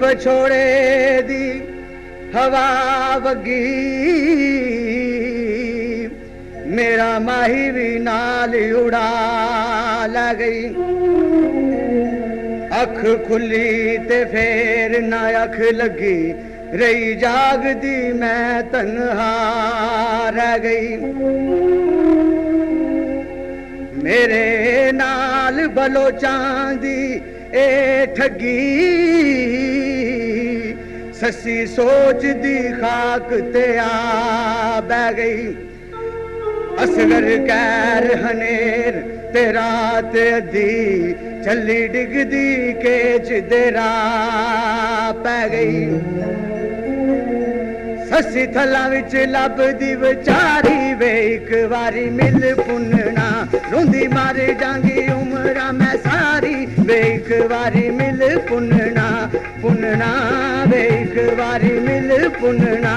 बछोड़े दी हवा वगी मेरा माही भी नाल उड़ा लै गई। अख खुली ते फेर ना अख लगी रही जागदी मैं तन्हा रह गई। मेरे नाल बलोचां दी ए ठगी ससी सोच दी खाक ते आ बह गई। असगर कैर हनेर ते रात अद्धी चली डिगदी केच देरा पै गई। ससी थला विच लभदी विचारी वे एक वारी मिल पुनना रोंदी मर जांगी उमरा मैं सारी वे एक वारी मिल पुनना पुनना वे एक वारी मिल पुनना।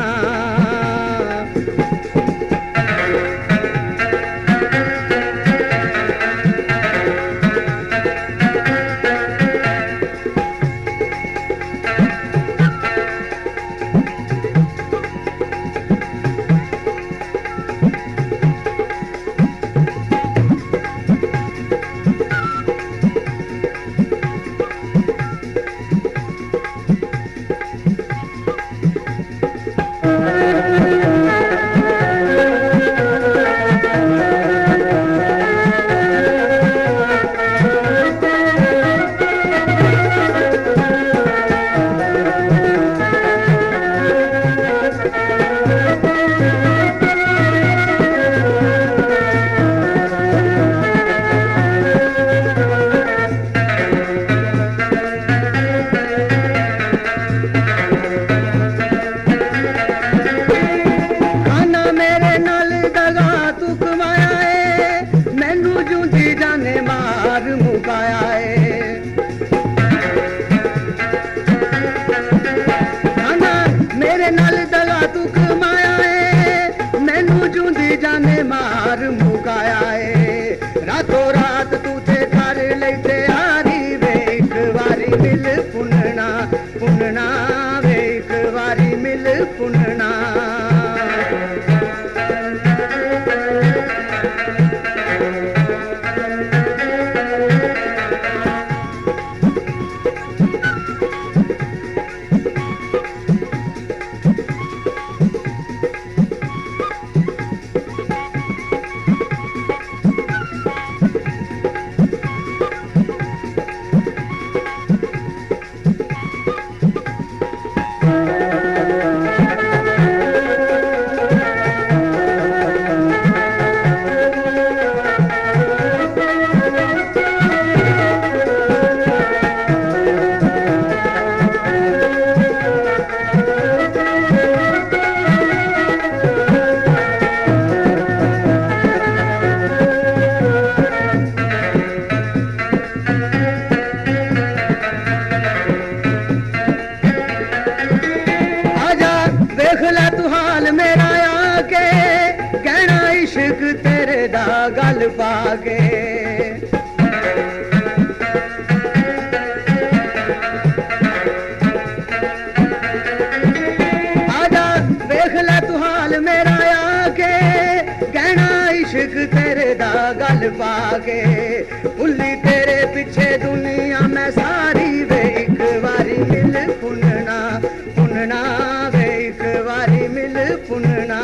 गल पाके आजा देख ले तू हाल मेरा आके कहना इश्क तेरे दा गल पाके भुल्ली तेरे पीछे दुनिया में सारी वे एक बारी मिल पुनना पुनना वे एक बारी मिल पुनना।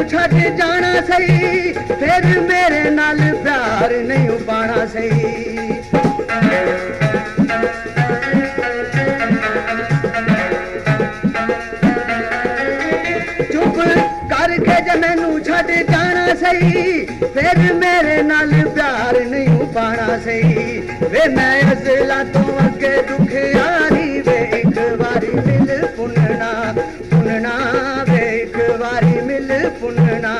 ਛੱਡ ਜਾਣਾ ਸਹੀ ਫਿਰ ਮੇਰੇ ਨਾਲ ਪਿਆਰ ਨਹੀਂ ਪਾਣਾ ਸਹੀ ਚੁੱਪ ਕਰਕੇ ਜੇ ਮੈਨੂੰ ਛੱਡ ਜਾਣਾ ਸਹੀ ਫਿਰ ਮੇਰੇ ਨਾਲ ਪਿਆਰ ਨਹੀਂ ਪਾਣਾ ਸਹੀ ਵੇ ਮੈਂ ਅਜ਼ਲਾਂ ਤੋਂ ਅੱਗੇ ਦੁਖਿਆਰੀ ਵੇ ਇੱਕ ਵਾਰੀ ਮਿਲ ਪੁੰਨਣਾ ਪੁੰਨਣਾ ਵੇ ਇੱਕ ਵਾਰੀ ਮਿਲ ਪੁੰਨਣਾ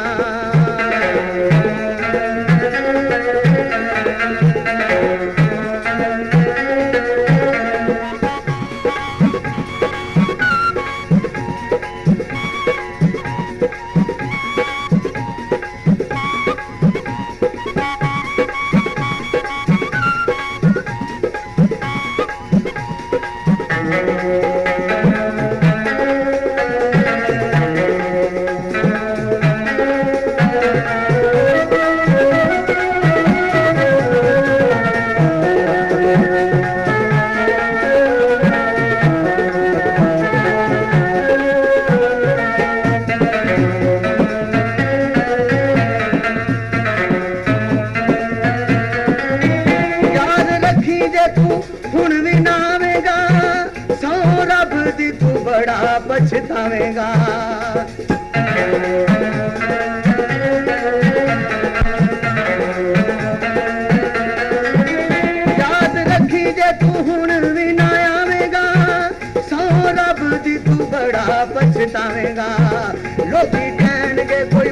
ਹੁਣ ਵੀ ਨਾ ਆਵੇਂਗਾ ਸੌ ਰੱਬ ਦੀ ਤੂੰ ਬੜਾ ਪਛਤਾਵੇਂਗਾ ਯਾਦ ਰੱਖੀ ਜੇ ਤੂੰ ਹੁਣ ਵੀ ਨਾ ਆਵੇਂਗਾ ਸੌ ਰੱਬ ਦੀ ਤੂੰ ਬੜਾ ਪਛਤਾਵੇਂਗਾ ਲੋਕੀ ਕਹਿਣਗੇ ਕੋਈ